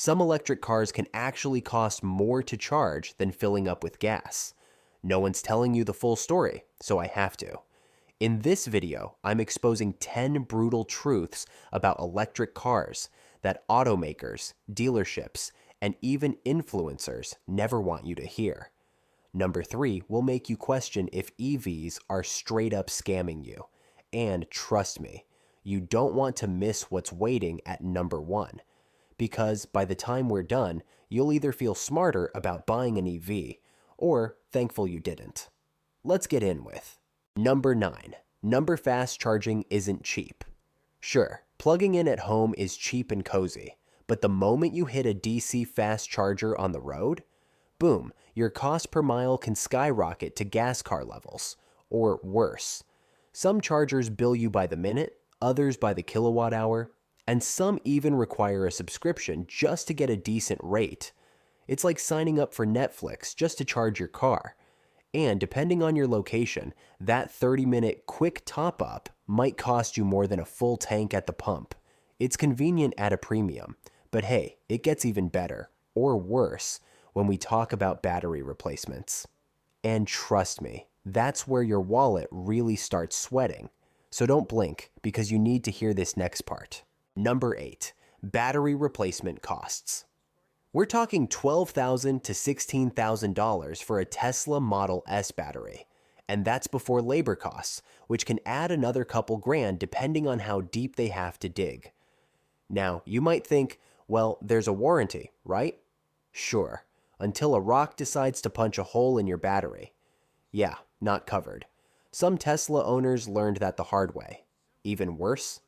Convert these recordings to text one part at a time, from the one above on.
Some electric cars can actually cost more to charge than filling up with gas. No one's telling you the full story, so I have to. In this video, I'm exposing 10 brutal truths about electric cars that automakers, dealerships, and even influencers never want you to hear. Number 3 will make you question if EVs are straight up scamming you. And trust me, you don't want to miss what's waiting at number 1. Because by the time we're done, you'll either feel smarter about buying an EV, or thankful you didn't. Let's get in with Number 9. Number fast charging isn't cheap. Sure, plugging in at home is cheap and cozy, but the moment you hit a DC fast charger on the road, boom, your cost per mile can skyrocket to gas car levels, or worse. Some chargers bill you by the minute, others by the kilowatt hour, and some even require a subscription just to get a decent rate. It's like signing up for Netflix just to charge your car. And depending on your location, that 30-minute quick top-up might cost you more than a full tank at the pump. It's convenient at a premium, but hey, it gets even better, or worse, when we talk about battery replacements. And trust me, that's where your wallet really starts sweating. So don't blink, because you need to hear this next part. Number 8. Battery replacement costs. We're talking $12,000 to $16,000 for a Tesla Model S battery. And that's before labor costs, which can add another couple grand depending on how deep they have to dig. Now, you might think, well, there's a warranty, right? Sure, until a rock decides to punch a hole in your battery. Yeah, not covered. Some Tesla owners learned that the hard way. Even worse,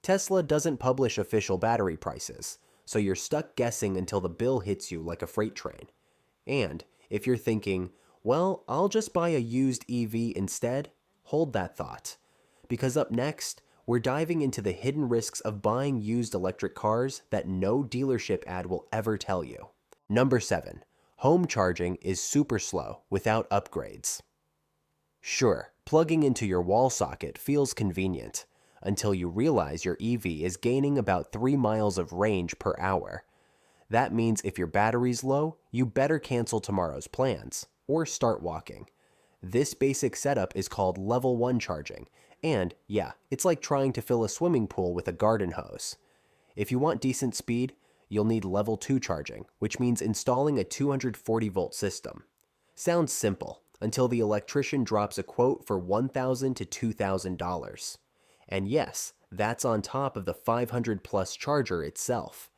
Tesla doesn't publish official battery prices, so you're stuck guessing until the bill hits you like a freight train. And if you're thinking, well, I'll just buy a used EV instead, hold that thought. Because up next, we're diving into the hidden risks of buying used electric cars that no dealership ad will ever tell you. Number 7. Home charging is super slow without upgrades. Sure, plugging into your wall socket feels convenient, until you realize your EV is gaining about 3 miles of range per hour. That means if your battery's low, you better cancel tomorrow's plans, or start walking. This basic setup is called level 1 charging, and yeah, it's like trying to fill a swimming pool with a garden hose. If you want decent speed, you'll need level 2 charging, which means installing a 240 volt system. Sounds simple, until the electrician drops a quote for $1,000 to $2,000. And yes, that's on top of the 500 plus charger itself.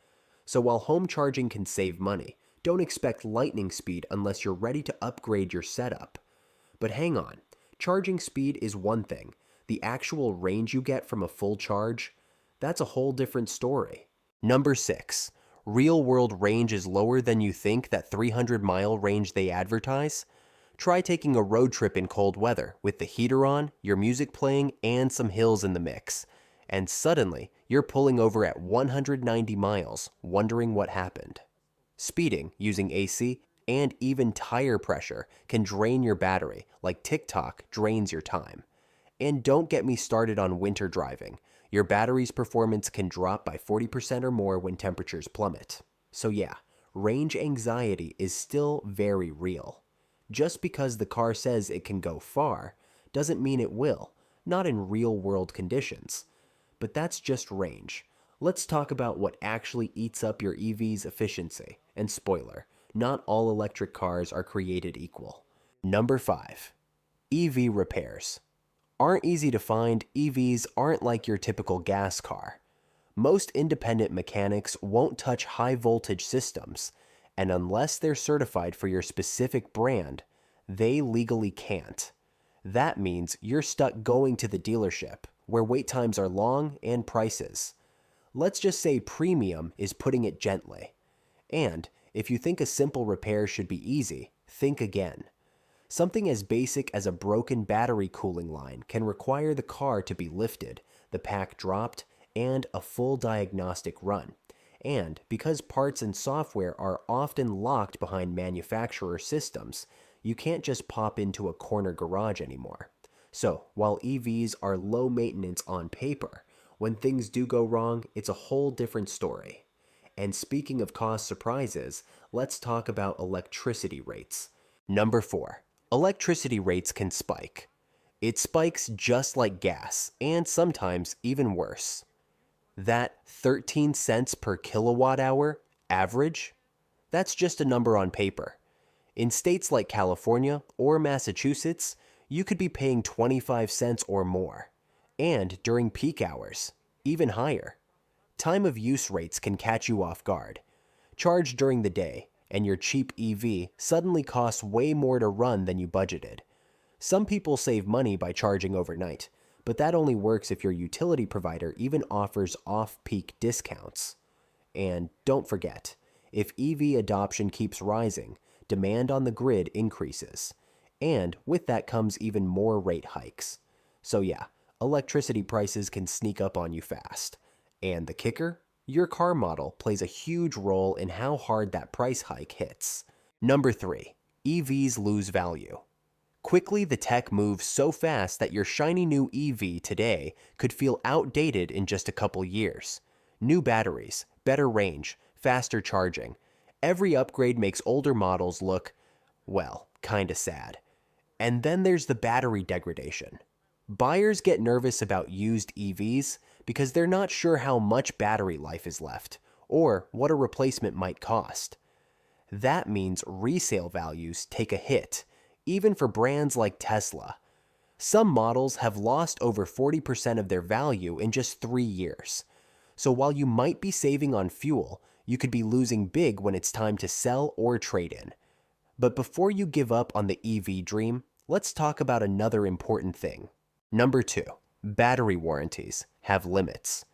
So while home charging can save money, don't expect lightning speed unless you're ready to upgrade your setup. But hang on, charging speed is one thing. The actual range you get from a full charge, that's a whole different story. Number 6. Real-world range is lower than you think that 300-mile range they advertise? Try taking a road trip in cold weather with the heater on, your music playing, and some hills in the mix. And suddenly, you're pulling over at 190 miles, wondering what happened. Speeding, using AC, and even tire pressure can drain your battery like TikTok drains your time. And don't get me started on winter driving. Your battery's performance can drop by 40% or more when temperatures plummet. So yeah, range anxiety is still very real. Just because the car says it can go far, doesn't mean it will, not in real-world conditions. But that's just range. Let's talk about what actually eats up your EV's efficiency. And spoiler, not all electric cars are created equal. Number 5. EV repairs. Aren't easy to find, EVs aren't like your typical gas car. Most independent mechanics won't touch high-voltage systems, and unless they're certified for your specific brand, they legally can't. That means you're stuck going to the dealership, where wait times are long and prices. Let's just say premium is putting it gently. And if you think a simple repair should be easy, think again. Something as basic as a broken battery cooling line can require the car to be lifted, the pack dropped, and a full diagnostic run. And because parts and software are often locked behind manufacturer systems, you can't just pop into a corner garage anymore. So, while EVs are low maintenance on paper, when things do go wrong, it's a whole different story. And speaking of cost surprises, let's talk about electricity rates. Number 4. Electricity rates can spike. It spikes just like gas, and sometimes even worse. That 13 cents per kilowatt hour average, that's just a number on paper. In states like California or Massachusetts, you could be paying 25 cents or more. And during peak hours, even higher. Time of use rates can catch you off guard. Charge during the day, and your cheap EV suddenly costs way more to run than you budgeted. Some people save money by charging overnight, but that only works if your utility provider even offers off-peak discounts. And don't forget, if EV adoption keeps rising, demand on the grid increases. And with that comes even more rate hikes. So yeah, electricity prices can sneak up on you fast. And the kicker? Your car model plays a huge role in how hard that price hike hits. Number 3. EVs lose value. Quickly, the tech moves so fast that your shiny new EV today could feel outdated in just a couple years. New batteries, better range, faster charging. Every upgrade makes older models look, well, kinda sad. And then there's the battery degradation. Buyers get nervous about used EVs because they're not sure how much battery life is left or what a replacement might cost. That means resale values take a hit, even for brands like Tesla. Some models have lost over 40% of their value in just 3 years. So while you might be saving on fuel, you could be losing big when it's time to sell or trade in. But before you give up on the EV dream, let's talk about another important thing. Number 2. Battery warranties have limits.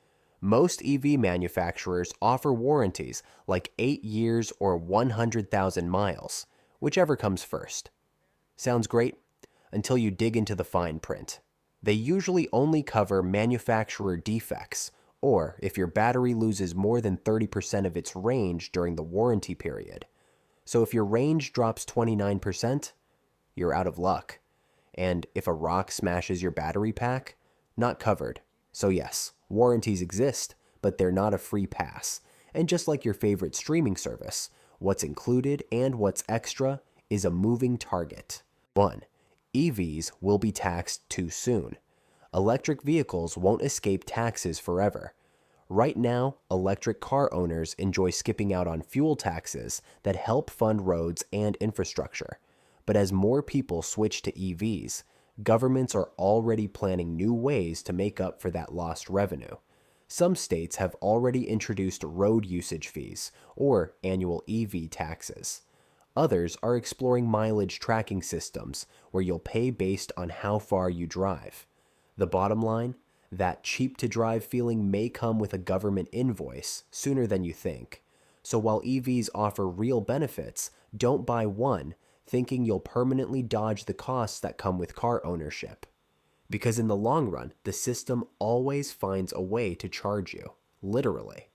Most EV manufacturers offer warranties like 8 years or 100,000 miles, whichever comes first. Sounds great? Until you dig into the fine print. They usually only cover manufacturer defects, or if your battery loses more than 30% of its range during the warranty period. So if your range drops 29%, you're out of luck. And if a rock smashes your battery pack, not covered. So yes, warranties exist, but they're not a free pass. And just like your favorite streaming service, what's included and what's extra is a moving target. 1. EVs will be taxed too soon. Electric vehicles won't escape taxes forever. Right now, electric car owners enjoy skipping out on fuel taxes that help fund roads and infrastructure. But as more people switch to EVs, governments are already planning new ways to make up for that lost revenue. Some states have already introduced road usage fees or annual EV taxes. Others are exploring mileage tracking systems where you'll pay based on how far you drive. The bottom line? That cheap to drive feeling may come with a government invoice sooner than you think. So while EVs offer real benefits, don't buy one thinking you'll permanently dodge the costs that come with car ownership. Because in the long run, the system always finds a way to charge you, literally.